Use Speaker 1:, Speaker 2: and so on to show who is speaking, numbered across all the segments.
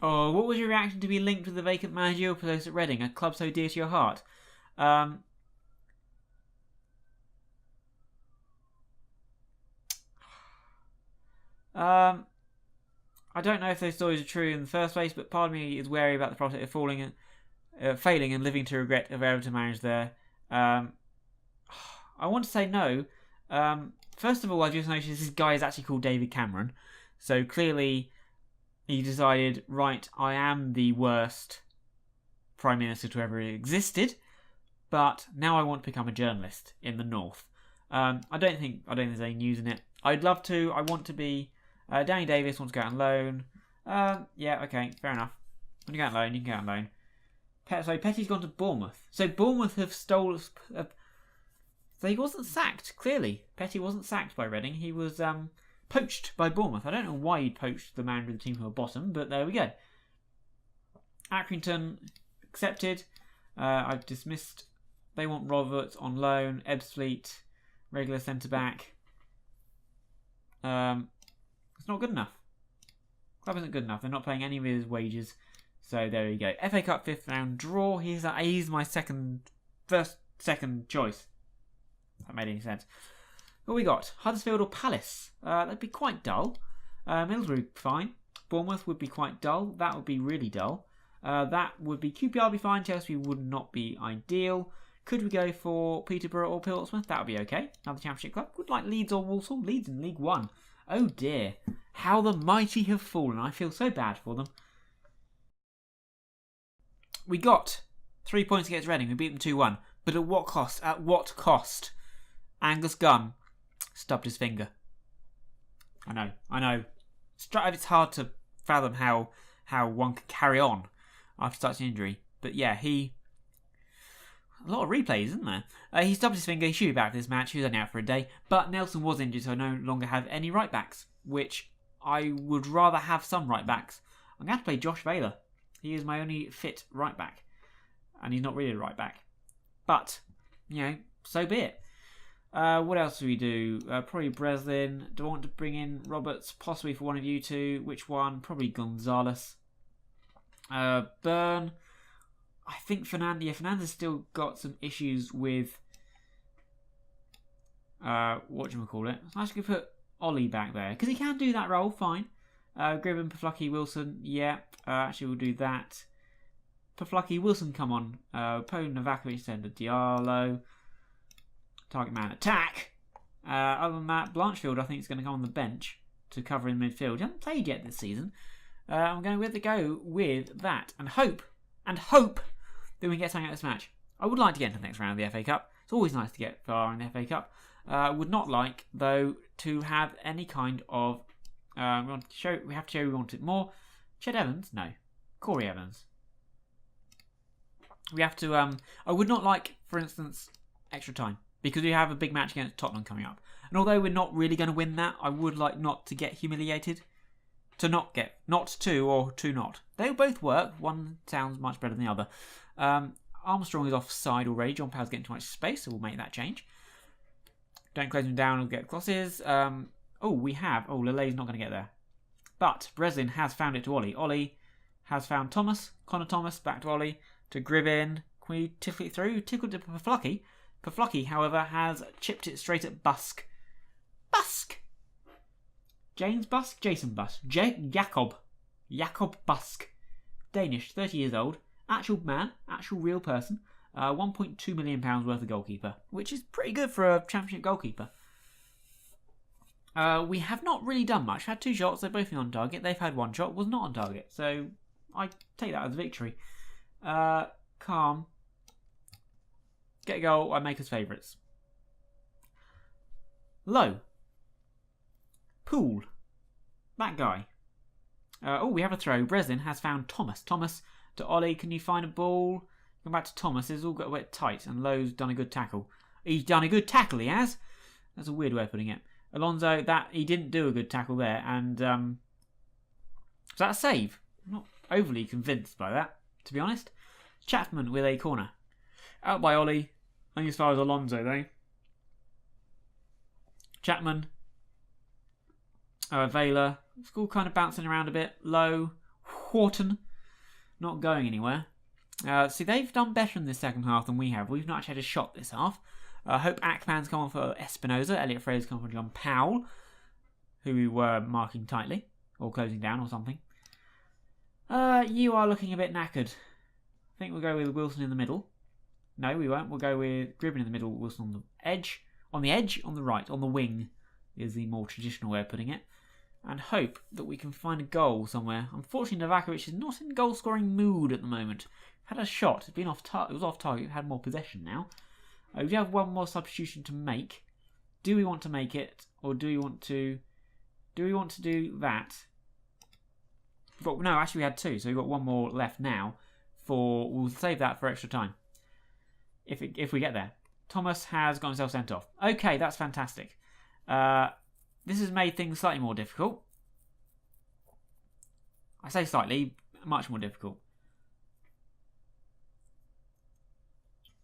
Speaker 1: Oh, what was your reaction to be linked with the vacant managerial post at Reading, a club so dear to your heart? I don't know if those stories are true in the first place, but part of me is wary about the prospect of failing and living to regret of ever to manage there. I want to say no. First of all, I just noticed this guy is actually called David Cameron, so clearly he decided, right, I am the worst Prime Minister to ever existed, but now I want to become a journalist in the North. I don't think there's any news in it. I'd love to. I want to be. Danny Davis wants to go out on loan. Yeah, okay, fair enough. When you go out on loan, you can go out on loan. So Petty's gone to Bournemouth. So Bournemouth have stolen. So he wasn't sacked. Clearly, Petty wasn't sacked by Reading. He was poached by Bournemouth. I don't know why he'd poached the manager of the team who were bottom, but there we go. Accrington accepted. I've dismissed. They want Roberts on loan. Ebbsfleet, regular centre back. It's not good enough. Club isn't good enough. They're not paying any of his wages. So there you go. FA Cup 5th round draw. He's my second choice. If that made any sense. What we got? Huddersfield or Palace? That'd be quite dull. Middlesbrough, fine. Bournemouth would be quite dull. That would be really dull. That would be QPR would be fine. Chelsea would not be ideal. Could we go for Peterborough or Portsmouth? That would be okay. Another Championship club. Would like Leeds or Walsall. Leeds in League One. Oh dear. How the mighty have fallen. I feel so bad for them. We got 3 points against Reading. We beat them 2-1. But at what cost? At what cost? Angus Gunn stubbed his finger. I know. It's hard to fathom how one can carry on after such an injury. But yeah, a lot of replays, isn't there? He stubbed his finger. He should be back for this match. He was only out for a day. But Nelson was injured, so I no longer have any right backs, which I would rather have some right backs. I'm going to have to play Josh Vayler. He is my only fit right back. And he's not really a right back. But, so be it. What else do we do? Probably Breslin. Do I want to bring in Roberts? Possibly for one of you two. Which one? Probably Gonzalez. Byrne. I think Fernandez still got some issues with whatchamacallit. So I'm just going to put Ollie back there. Because he can do that role, fine. Gribben, Paflucky, Wilson, yeah. Actually, we'll do that. Paflucky, Wilson, come on. Po Novakovic, send a Diallo. Target man attack. Other than that, Blanchfield, I think, is going to come on the bench to cover in midfield. He hasn't played yet this season. I'm going to go with that and hope that we can get something out of this match. I would like to get into the next round of the FA Cup. It's always nice to get far in the FA Cup. Would not like, though, to have any kind of... we have to show we want it more. Ched Evans? No. Corey Evans. We have to... I would not like, for instance, extra time. Because we have a big match against Tottenham coming up. And although we're not really going to win that, I would like not to get humiliated. To not get. Not to or to not. They both work. One sounds much better than the other. Armstrong is offside already. John Powell's getting too much space, so we'll make that change. Don't close him down, we'll get crosses. Lele's not going to get there. But Breslin has found it to Ollie. Ollie has found Thomas. Connor Thomas back to Ollie. To Gribben. Can we tickle it through? Tickled to Paflucky. Paflucky, however, has chipped it straight at Busk. Busk! James Busk? Jason Busk. Jakob Busk. Danish, 30 years old. Actual man. Actual real person. £1.2 million worth of goalkeeper. Which is pretty good for a championship goalkeeper. We have not really done much. We've had 2 shots. They've both been on target. They've had 1 shot. Was not on target. So I take that as a victory. Calm. Get a goal. I make us favourites. Low. Pool. That guy. We have a throw. Breslin has found Thomas. Thomas to Ollie. Can you find a ball? Come back to Thomas. It's all got a bit tight. And Lowe's done a good tackle. He's done a good tackle, he has. That's a weird way of putting it. Alonso, he didn't do a good tackle there. And was that a save? I'm not overly convinced by that, to be honest. Chapman with a corner. Out by Ollie. Only as far as Alonso, though. Chapman. Vayler. It's all kind of bouncing around a bit. Low. Horton, not going anywhere. See, they've done better in this second half than we have. We've not actually had a shot this half. Hope Akpan's come on for Espinoza. Elliot Fraser's come for John Powell, who we were marking tightly, or closing down or something. You are looking a bit knackered. I think we'll go with Wilson in the middle. No, we won't. We'll go with Gribben in the middle, Wilson on the edge. On the edge, on the right, on the wing is the more traditional way of putting it. And hope that we can find a goal somewhere. Unfortunately, Novakovic is not in goal-scoring mood at the moment. Had a shot. It's been off target. It was off target. We've had more possession now. We do have one more substitution to make. Do we want to make it, or do we want to? Do we want to do that? But no, actually we had two, so we've got one more left now. We'll save that for extra time. If we get there. Thomas has got himself sent off. Okay, that's fantastic. This has made things slightly more difficult. I say slightly, much more difficult.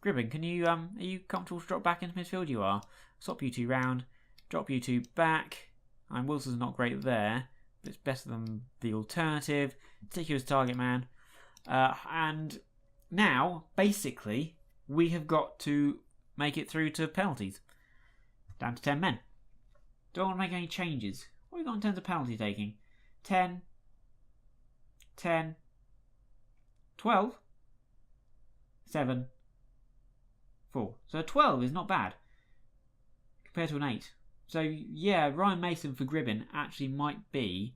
Speaker 1: Gribben, can you are you comfortable to drop back into midfield? You are. Swap you two round, drop you two back. And Wilson's not great there, but it's better than the alternative. Take you as target man. And now, basically, we have got to make it through to penalties. Down to 10 men. Don't want to make any changes. What have we got in terms of penalty taking? 10, 10, 12, 7, 4. So 12 is not bad compared to an 8. So yeah, Ryan Mason for Gribben actually might be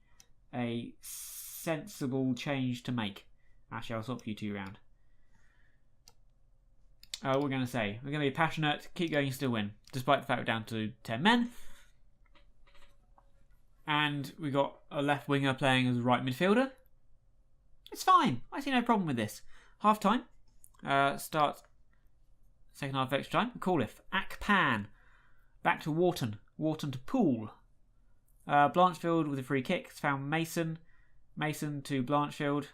Speaker 1: a sensible change to make. Actually, I'll swap you two round. What we're going to say. We're going to be passionate, keep going, still win. Despite the fact we're down to 10 men. And we got a left winger playing as a right midfielder. It's fine. I see no problem with this. Half time. Start second half extra time. Macauliffe. Akpan. Back to Wharton. Wharton to Poole. Blanchfield with a free kick. Found Mason. Mason to Blanchfield.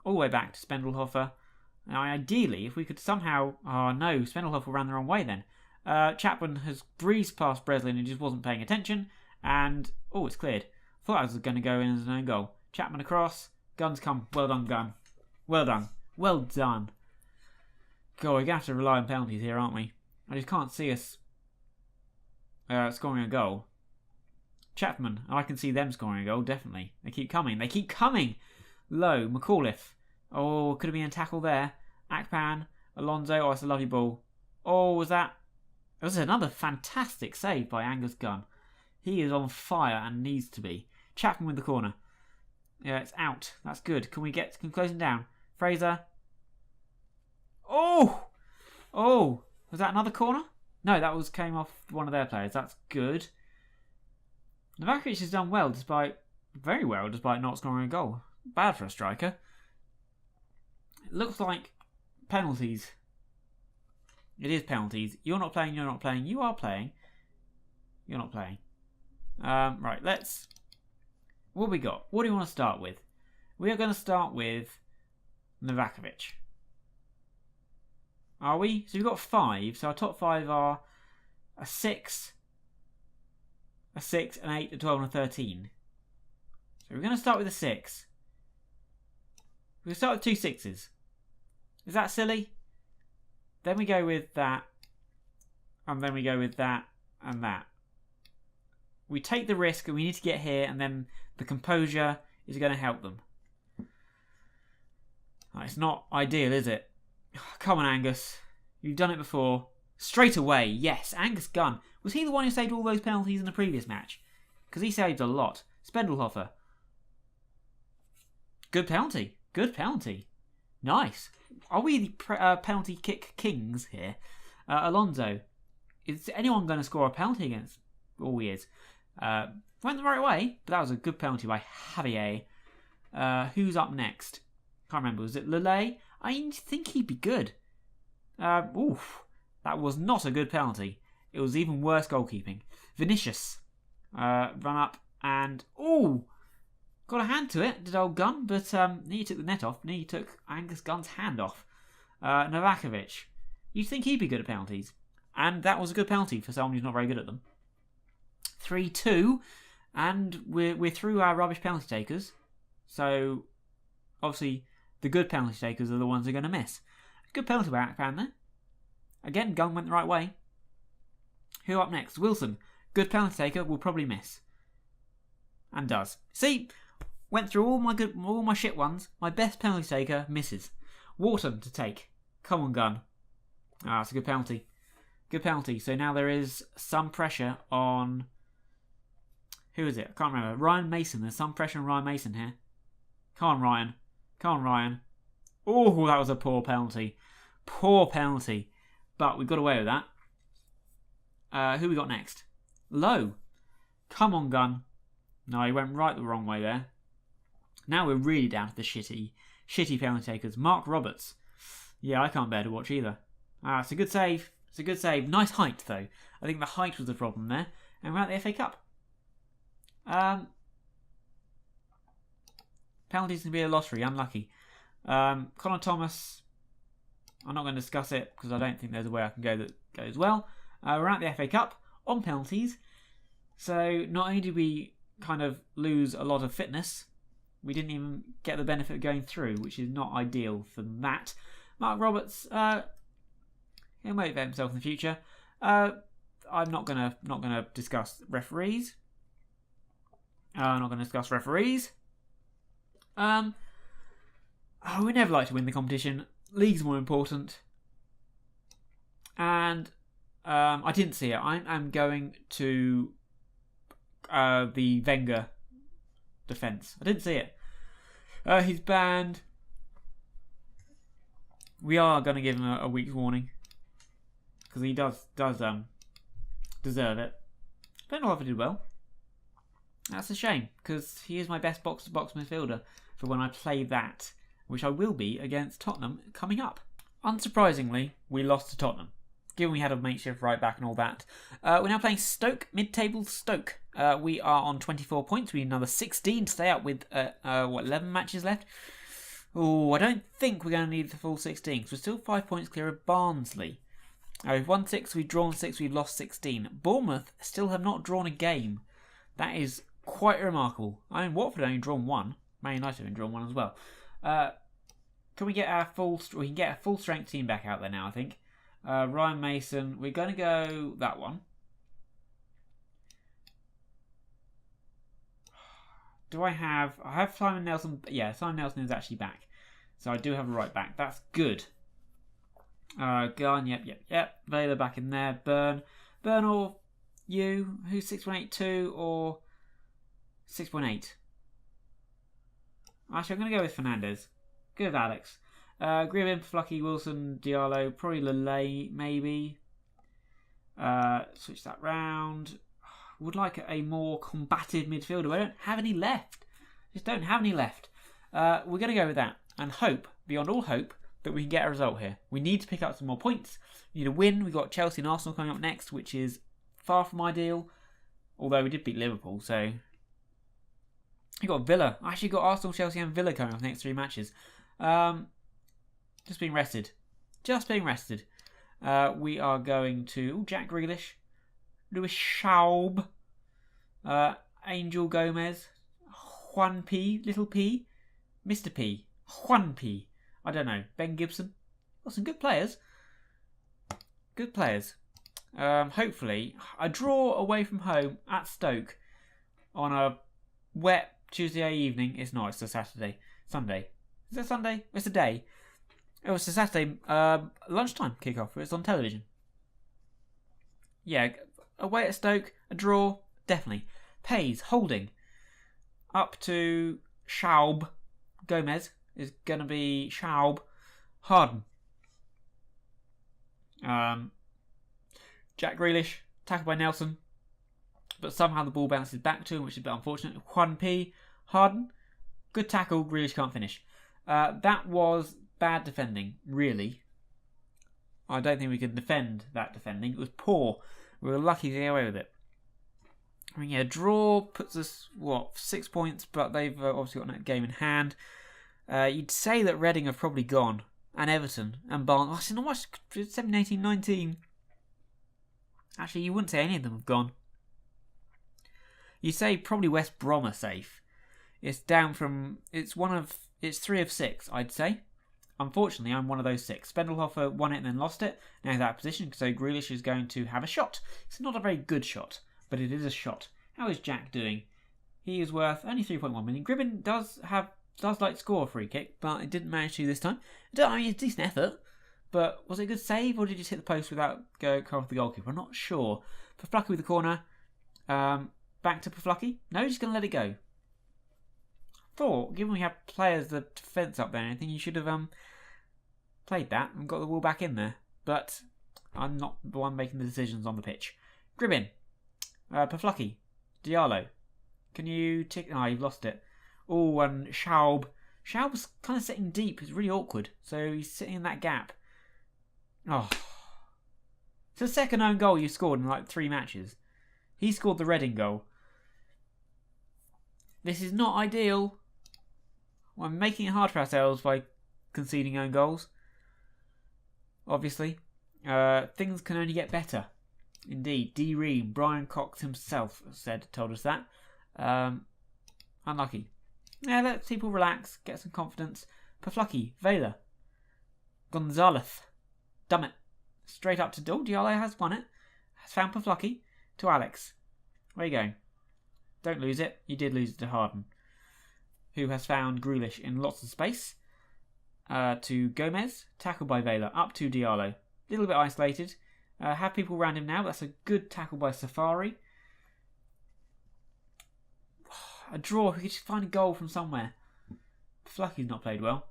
Speaker 1: All the way back to Spendlehofer. Now, ideally, if we could somehow... Oh, no. Spendlehofer ran the wrong way then. Chapman has breezed past Breslin and just wasn't paying attention. And... Oh, it's cleared. Thought I was going to go in as an own goal. Chapman across. Guns come. Well done, Gun. Well done. Well done. God, we're going to have to rely on penalties here, aren't we? I just can't see us scoring a goal. Chapman. I can see them scoring a goal, definitely. They keep coming. They keep coming! Low. Macauliffe. Oh, could have been a tackle there. Akpan. Alonso. Oh, it's a lovely ball. Oh, was that... It was another fantastic save by Angus Gunn. He is on fire and needs to be. Chapman with the corner. Yeah, it's out. That's good. Can we close him down? Fraser. Oh! Oh! Was that another corner? No, that came off one of their players. That's good. Novakovic has done well, very well, despite not scoring a goal. Bad for a striker. It looks like penalties. It is penalties. You're not playing, you're not playing. You are playing. You're not playing. Right, let's... What have we got? What do you want to start with? We are going to start with Novakovic. Are we? So we've got 5. So our top 5 are a 6, an 8, a 12 and a 13. So we're going to start with a 6. We'll start with 2 6s. Is that silly? Then we go with that. And then we go with that and that. We take the risk and we need to get here, and then the composure is going to help them. It's not ideal, is it? Come on, Angus. You've done it before. Straight away, yes. Angus Gunn. Was he the one who saved all those penalties in the previous match? Because he saved a lot. Spendlehofer. Good penalty. Good penalty. Nice. Are we the penalty kick kings here? Alonso. Is anyone going to score a penalty against all he is? Went the right way, but that was a good penalty by Javier. Who's up next? Can't remember. Was it Lele? I think he'd be good. Oof. That was not a good penalty. It was even worse goalkeeping. Vinicius. Run up and... Ooh! Got a hand to it, did old Gunn, but he took the net off, and he took Angus Gunn's hand off. Novakovic. You'd think he'd be good at penalties. And that was a good penalty for someone who's not very good at them. 3-2, and we're through our rubbish penalty takers. So obviously the good penalty takers are the ones who are going to miss. Good penalty backpan there. Again, gun went the right way. Who up next? Wilson. Good penalty taker, will probably miss. And does. See, went through all my shit ones. My best penalty taker misses. Wharton to take. Come on, gun. Ah, it's a good penalty. Good penalty. So now there is some pressure on... Who is it? I can't remember. Ryan Mason. There's some pressure on Ryan Mason here. Come on, Ryan. Come on, Ryan. Oh, that was a poor penalty. Poor penalty. But we got away with that. Who we got next? Lowe. Come on, gun. No, he went right the wrong way there. Now we're really down to the shitty penalty takers. Mark Roberts. Yeah, I can't bear to watch either. It's a good save. It's a good save. Nice height, though. I think the height was the problem there. And we're at the FA Cup. Penalties can be a lottery. Unlucky. Connor Thomas. I'm not going to discuss it because I don't think there's a way I can go that goes well. We're at the FA Cup on penalties. So not only did we kind of lose a lot of fitness, we didn't even get the benefit of going through, which is not ideal for that. Mark Roberts, he'll motivate himself in the future. I'm not gonna discuss referees. I'm not gonna discuss referees. We never like to win the competition. League's more important. And I didn't see it. I'm going to the Wenger defence. I didn't see it. He's banned. We are going to give him a week's warning because he does deserve it. Don't know if he did well. That's a shame because he is my best box-to-box midfielder for when I play that, which I will be against Tottenham coming up. Unsurprisingly, we lost to Tottenham, given we had a makeshift right back and all that. We're now playing Stoke, mid-table Stoke. We are on 24 points. We need another 16 to stay up with 11 matches left. Oh, I don't think we're going to need the full 16 because we're still 5 points clear of Barnsley. We've won 6, we've drawn 6, we've lost 16. Bournemouth still have not drawn a game. That is quite remarkable. I mean, Watford only drawn 1. Man United have drawn 1 as well. Can we get our we can get a full strength team back out there now, I think. Ryan Mason, we're going to go that one. I have Simon Nelson. Yeah, Simon Nelson is actually back. So I do have a right back. That's good. Gun, yep. Vela back in there. Burn or you, who's 6.82 or 6.8? Actually, I'm going to go with Fernandez. Go with Alex. Gribbin, Flucky, Wilson, Diallo, probably Lele, maybe. Switch that round. Would like a more combative midfielder. I don't have any left. Just don't have any left. We're going to go with that and hope, beyond all hope, that we can get a result here. We need to pick up some more points. We need a win. We've got Chelsea and Arsenal coming up next, which is far from ideal. Although we did beat Liverpool, so... You got Villa. I actually got Arsenal, Chelsea and Villa coming up the next 3 matches. Just being rested. We are going to Jack Grealish, Lewis Schaub, Angel Gomez, Juan P, Little P, Mr. P, Juan P. I don't know. Ben Gibson. Got some good players. Hopefully, a draw away from home at Stoke on a wet Tuesday evening. It's not. It's a Sunday. Is it Sunday? It's a day. It was a Saturday lunchtime kickoff. It's on television. Yeah, away at Stoke, a draw, definitely. Pays, holding. Up to Schaub. Gomez is going to be Schaub. Harden. Jack Grealish, tackled by Nelson. But somehow the ball bounces back to him, which is a bit unfortunate. Juan P. Harden. Good tackle, Grealish can't finish. That was bad defending, really. I don't think we could defend that defending. It was poor. We were lucky to get away with it. I mean, yeah, draw puts us, 6 points, but they've obviously got that game in hand. You'd say that Reading have probably gone, and Everton, and Barnsley. Actually, not much, 17, 18, 19. Actually, you wouldn't say any of them have gone. You'd say probably West Brom are safe. It's one of it's 3 of 6, I'd say. Unfortunately, I'm one of those 6. Spendelhofer won it and then lost it. Now he's out of position, so Grealish is going to have a shot. It's not a very good shot, but it is a shot. How is Jack doing? He is worth only 3.1 million. Gribben does like to score a free kick, but it didn't manage to this time. I mean, it's a decent effort, but was it a good save, or did he just hit the post without going off the goalkeeper? I'm not sure. Paflucky with the corner. Back to Paflucky. No, he's just going to let it go. Thought, given we have players, the defence up there and anything, you should have played that and got the ball back in there. But I'm not the one making the decisions on the pitch. Gribben. Paflucky. Diallo. Can you tick... Oh, you've lost it. Oh, and Schaub. Schaub was kind of sitting deep. It's really awkward. So he's sitting in that gap. Oh. It's the second own goal you scored in like 3 matches. He scored the Reading goal. This is not ideal. We're making it hard for ourselves by conceding own goals. Obviously. Things can only get better. Indeed. D. Ream, Brian Cox himself told us that. Unlucky. Yeah, let people relax, get some confidence. Paflucky, Vela, Gonzalez. Dumb it. Straight up to Diallo has won it. Has found Paflucky to Alex. Where are you going? Don't lose it. You did lose it to Harden, who has found Grealish in lots of space. To Gomez. Tackled by Vela. Up to Diallo. A little bit isolated. Have people around him now. That's a good tackle by Safari. A draw. If we could just find a goal from somewhere. Flucky's not played well.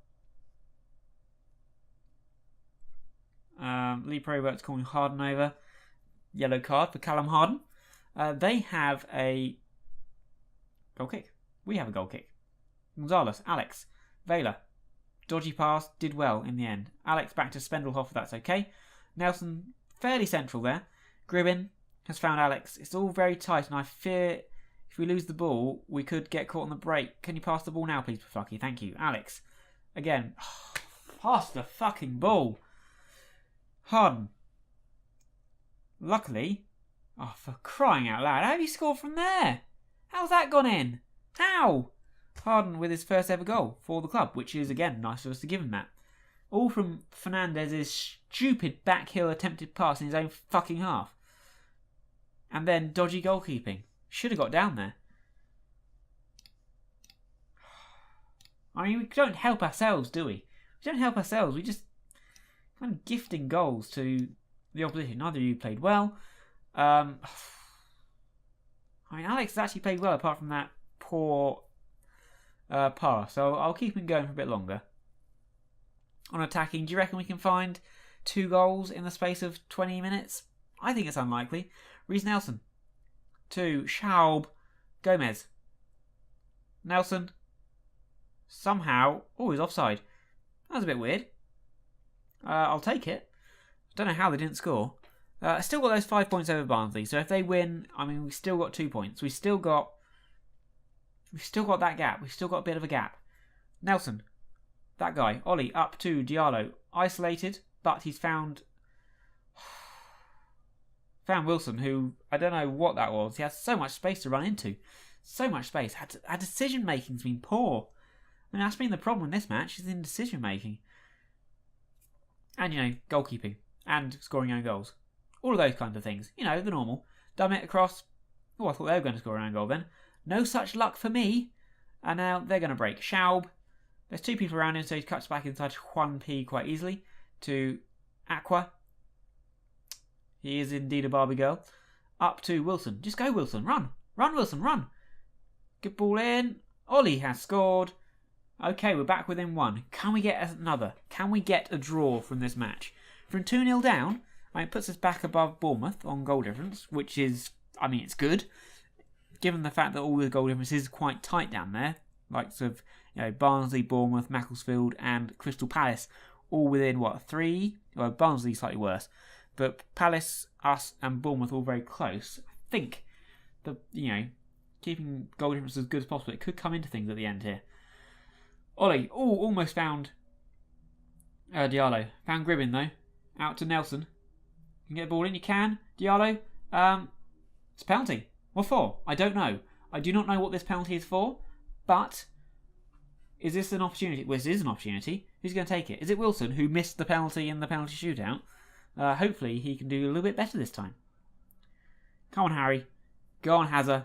Speaker 1: Lee Probert's calling Harden over. Yellow card for Callum Harden. They have a goal kick. We have a goal kick. Gonzalez, Alex, Vela. Dodgy pass, did well in the end. Alex back to Spendelhofer, that's okay. Nelson, fairly central there. Gribben has found Alex. It's all very tight, and I fear if we lose the ball, we could get caught on the break. Can you pass the ball now, please, Paflucky? Thank you. Alex. Again. Pass the fucking ball. Harden. Luckily. Oh, for crying out loud. How have you scored from there? How's that gone in? How? Harden with his first ever goal for the club, which is, again, nice of us to give him that. All from Fernandez's stupid backheel attempted pass in his own fucking half. And then dodgy goalkeeping. Should have got down there. I mean, we don't help ourselves, do we? We don't help ourselves. We just kind of gifting goals to the opposition. Neither of you played well. I mean, Alex has actually played well apart from that poor pass. So I'll keep him going for a bit longer. On attacking, do you reckon we can find 2 goals in the space of 20 minutes? I think it's unlikely. Reece Nelson. To Schaub. Gomez. Nelson. Somehow. Oh, he's offside. That was a bit weird. I'll take it. Don't know how they didn't score. Still got those 5 points over Barnsley. So if they win, I mean, we've still got 2 points. We've still got that gap. We've still got a bit of a gap. Nelson. That guy. Ollie up to Diallo. Isolated, but he's found Wilson, who, I don't know what that was. He has so much space to run into. So much space. Our decision-making's been poor. I mean, that's been the problem in this match, is in decision-making. And, goalkeeping. And scoring own goals. All of those kinds of things. The normal. Dumb it across. Oh, I thought they were going to score an own goal then. No such luck for me. And now they're going to break. Schaub. There's 2 people around him, so he cuts back inside Juan P quite easily. To Aqua. He is indeed a Barbie girl. Up to Wilson. Just go, Wilson. Run. Run, Wilson. Run. Good ball in. Ollie has scored. Okay, we're back within 1. Can we get another? Can we get a draw from this match? From 2-0 down, it puts us back above Bournemouth on goal difference, which is, it's good. Given the fact that all the goal difference is quite tight down there. Likes of, Barnsley, Bournemouth, Macclesfield and Crystal Palace. All within, 3? Well, Barnsley slightly worse. But Palace, us and Bournemouth all very close. I think keeping goal difference as good as possible, it could come into things at the end here. Ollie, almost found Diallo. Found Gribben though. Out to Nelson. You can get the ball in, you can. Diallo. It's a penalty. What for? I don't know. I do not know what this penalty is for, but Is this an opportunity? Well, this is an opportunity. Who's going to take it? Is it Wilson, who missed the penalty in the penalty shootout? Hopefully he can do a little bit better this time. Come on, Harry. Go on, Hazard.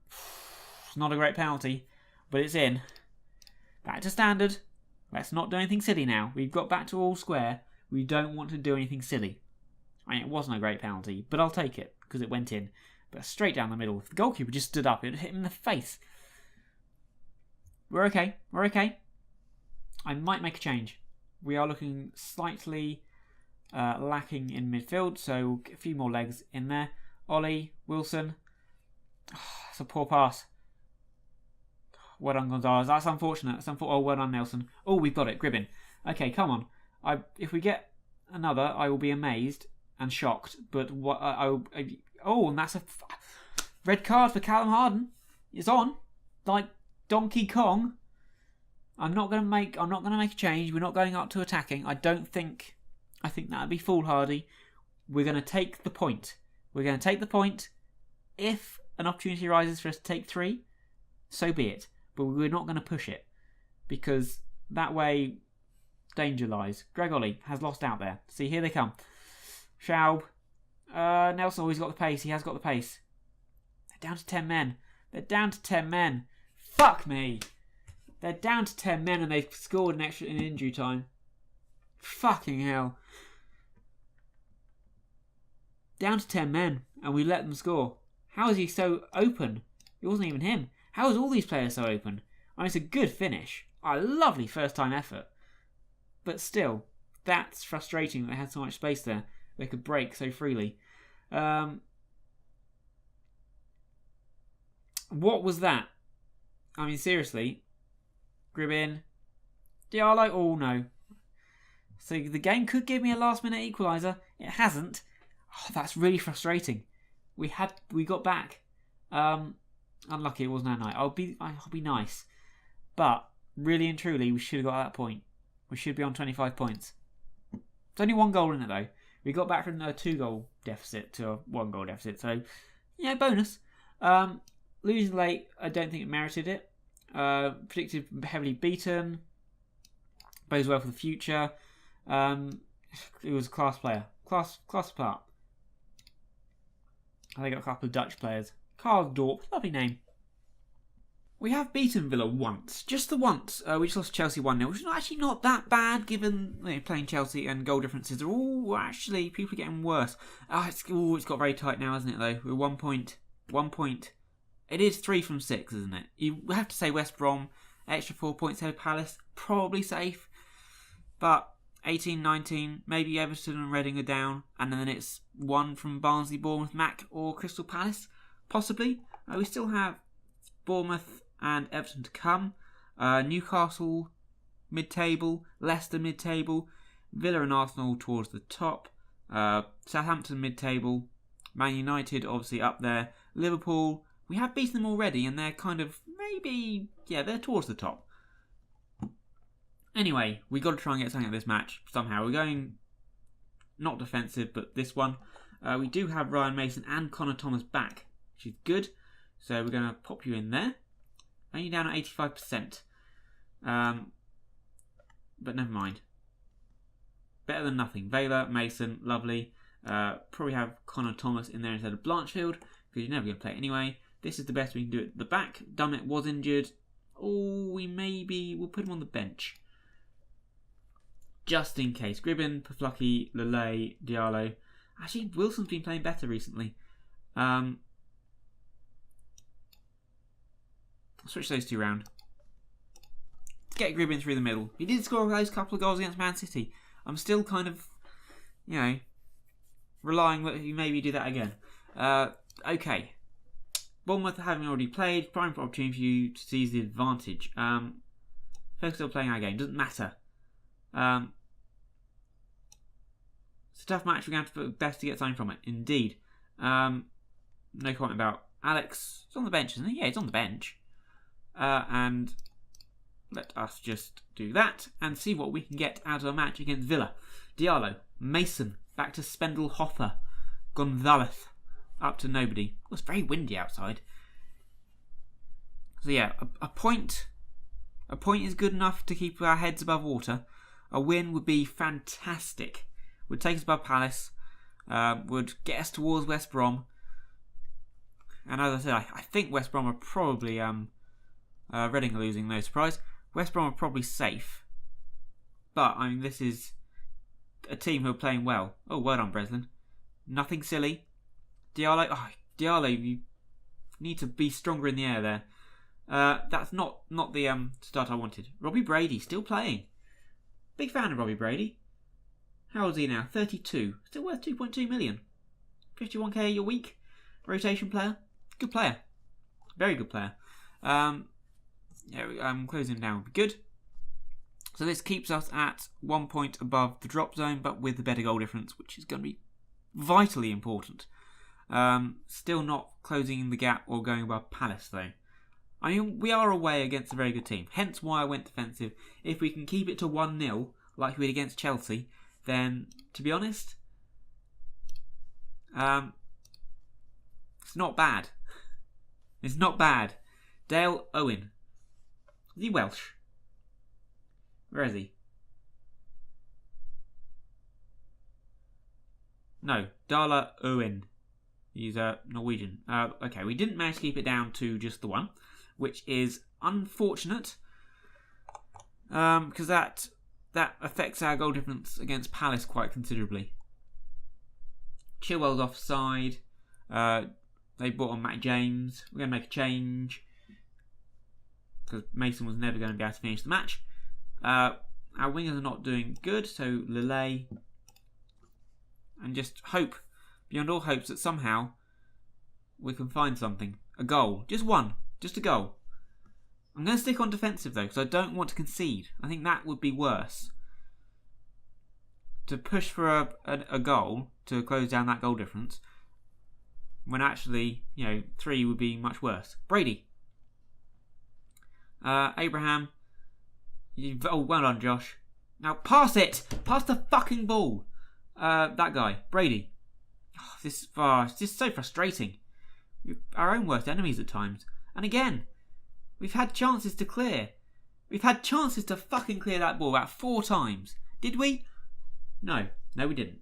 Speaker 1: It's not a great penalty, but it's in. Back to standard. Let's not do anything silly now. We've got back to all square. We don't want to do anything silly. I mean, it wasn't a great penalty, but I'll take it because it went in. But straight down the middle. If the goalkeeper just stood up, it would hit him in the face. We're okay. We're okay. I might make a change. We are looking slightly lacking in midfield, so we'll get a few more legs in there. Ollie, Wilson. Oh, that's a poor pass. Well done, Gonzalez. That's unfortunate. Oh, well done, Nelson. Oh, we've got it. Gribbin. Okay, come on. If we get another, I will be amazed and shocked. But what? And that's a red card for Callum Harden. It's on, like Donkey Kong. I'm not going to make a change. We're not going up to attacking. I think that would be foolhardy. We're going to take the point. We're going to take the point. If an opportunity arises for us to take 3, so be it. But we're not going to push it, because that way danger lies. Greg Ollie has lost out there. See, here they come. Schaub. Nelson always got the pace. He has got the pace. They're down to 10 men. They're down to 10 men. Fuck me. They're down to 10 men and they've scored an extra in injury time. Fucking hell. Down to 10 men and we let them score. How is he so open? It wasn't even him. How is all these players so open? I mean, it's a good finish. A lovely first time effort. But still, that's frustrating that they had so much space there. They could break so freely. What was that? I mean, seriously. Gribbin. Diallo? Oh, no. So the game could give me a last-minute equaliser. It hasn't. Oh, that's really frustrating. We got back. Unlucky it wasn't our night. I'll be nice. But, really and truly, we should have got that point. We should be on 25 points. It's only 1 goal in it, though. We got back from a 2-goal deficit to a 1-goal deficit. So, yeah, bonus. Losing late, I don't think it merited it. Predicted heavily beaten. Bodes well for the future. He was a class player. Class apart. They got a couple of Dutch players. Karl Dorp, lovely name. We have beaten Villa once, just the once. We just lost Chelsea 1-0, which is actually not that bad given playing Chelsea and goal differences are all actually, people are getting worse. It's got very tight now, isn't it, though? We're 1 point. 1 point. It is 3 from 6, isn't it? You have to say West Brom, extra 4 points over Palace, probably safe. But 18, 19, maybe Everton and Reading are down, and then it's 1 from Barnsley, Bournemouth, Mac, or Crystal Palace, possibly. We still have Bournemouth and Everton to come. Newcastle mid-table, Leicester mid-table, Villa and Arsenal towards the top, Southampton mid-table, Man United obviously up there, Liverpool. We have beaten them already, and they're kind of they're towards the top. Anyway, we got to try and get something out of this match somehow. We're going not defensive, but this one. We do have Ryan Mason and Connor Thomas back, which is good. So we're going to pop you in there. Only down at 85%. But never mind. Better than nothing. Vela, Mason, lovely. Probably have Connor Thomas in there instead of Blanchfield, because you're never going to play it anyway. This is the best we can do at the back. Dummett was injured. Oh, we'll put him on the bench. Just in case. Gribbin, Paflucky, Lele, Diallo. Actually, Wilson's been playing better recently. I'll switch those two around. Get Gribbin through the middle. He did score those couple of goals against Man City. I'm still kind of, relying that he maybe do that again. Okay. Bournemouth having already played. Prime opportunity for you to seize the advantage. Focus on playing our game. Doesn't matter. It's a tough match. We're going to have to put best to get something from it. Indeed. No comment about Alex. He's on the bench, isn't he? Yeah, he's on the bench. And let us just do that and see what we can get out of a match against Villa. Diallo, Mason, back to Spendle, Hopper, Gonzalez, up to nobody. It was very windy outside. So yeah, a point A point is good enough to keep our heads above water. A win would be fantastic. Would take us above Palace. Would get us towards West Brom. And as I said, I think West Brom are probably Reading are losing, no surprise. West Brom are probably safe. But I mean, this is a team who are playing well. Oh, well done, Breslin. Nothing silly. Diallo, you need to be stronger in the air there. That's not the start I wanted. Robbie Brady still playing. Big fan of Robbie Brady. How old is he now? 32. Still worth 2.2 million. 51k a week. Rotation player. Good player. Very good player. Closing him down would be good. So this keeps us at 1 point above the drop zone, but with the better goal difference, which is going to be vitally important. Still not closing the gap or going above Palace, though. I mean, we are away against a very good team. Hence why I went defensive. If we can keep it to 1-0, like we did against Chelsea, then, to be honest, it's not bad. It's not bad. Dale Owen. Is he Welsh? Where is he? No, Dala Owen. He's Norwegian. Okay, we didn't manage to keep it down to just the one, which is unfortunate, because that affects our goal difference against Palace quite considerably. Chilwell's offside. They brought on Matt James. We're going to make a change because Mason was never going to be able to finish the match. Our wingers are not doing good, so Lele. And just hope, beyond all hopes, that somehow we can find something. A goal. Just one. Just a goal. I'm going to stick on defensive though, because I don't want to concede. I think that would be worse. To push for a goal to close down that goal difference, when actually, 3 would be much worse. Brady. Abraham. Well done, Josh. Now pass it! Pass the fucking ball! That guy. Brady. Oh, this it's just so frustrating. We're our own worst enemies at times. And again, we've had chances to clear. We've had chances to fucking clear that ball about 4 times. Did we? No. No, we didn't.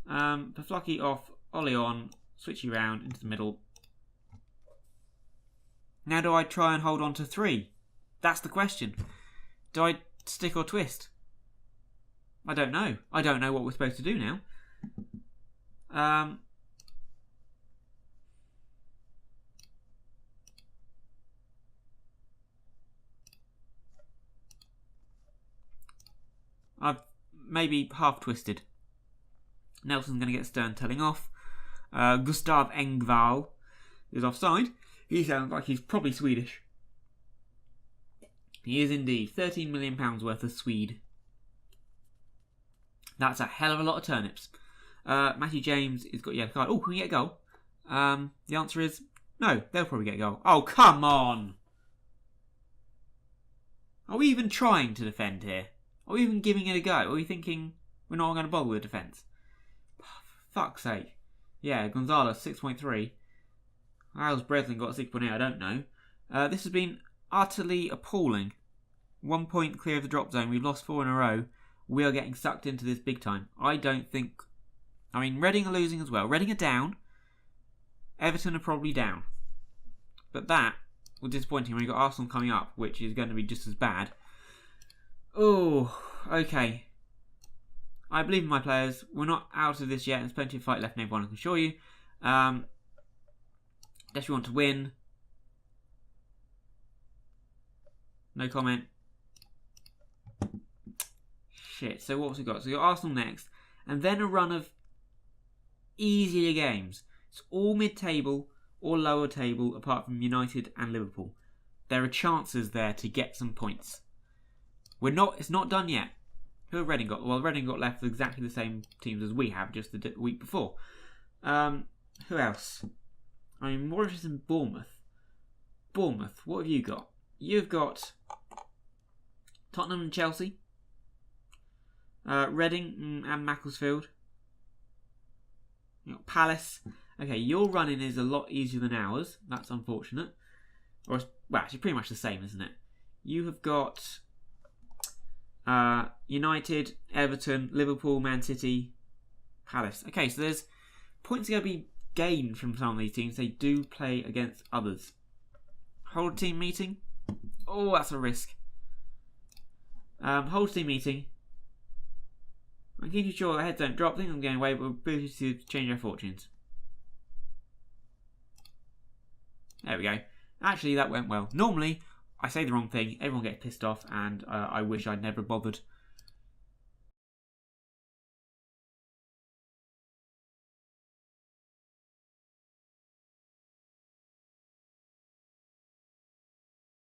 Speaker 1: Paflucky off, Ollie on, switchy round into the middle. Now do I try and hold on to 3? That's the question. Do I stick or twist? I don't know. I don't know what we're supposed to do now. I've maybe half twisted. Nelson's going to get Stern telling off. Gustav Engvall is offside. He sounds like he's probably Swedish. He is indeed. £13 million worth of Swede. That's a hell of a lot of turnips. Matthew James has got a yellow card. Oh, can we get a goal? The answer is no. They'll probably get a goal. Oh, come on! Are we even trying to defend here? Are we even giving it a go? Are we thinking we're not going to bother with defence? Oh, for fuck's sake. Yeah, Gonzalez, 6.3. How's Breslin got 6.8? I don't know. This has been utterly appalling. 1 point clear of the drop zone. We've lost 4 in a row. We are getting sucked into this big time. I don't think... I mean, Reading are losing as well. Reading are down. Everton are probably down. But that was disappointing when we got Arsenal coming up, which is going to be just as bad. Oh, okay. I believe in my players. We're not out of this yet. There's plenty of fight left in everyone, I can assure you. Unless we want to win. No comment. Shit, so what's we got? So we got Arsenal next. And then a run of easier games. It's all mid-table or lower table apart from United and Liverpool. There are chances there to get some points. It's not done yet. Who have Reading got? Well, Reading got left with exactly the same teams as we have just the week before. Who else? I mean, more interested in Bournemouth. Bournemouth, what have you got? You've got Tottenham and Chelsea. Reading and Macclesfield. You got Palace. Okay, your running is a lot easier than ours. That's unfortunate. Or, well, actually pretty much the same, isn't it? You have got United, Everton, Liverpool, Man City, Palace. Okay, so there's points going to be gained from some of these teams. They do play against others. Hold team meeting. Oh, that's a risk. Hold team meeting. I'm keeping sure the heads don't drop. I think I'm going away, but we'll be to change our fortunes. There we go. Actually, that went well. Normally, I say the wrong thing, everyone gets pissed off, and I wish I'd never bothered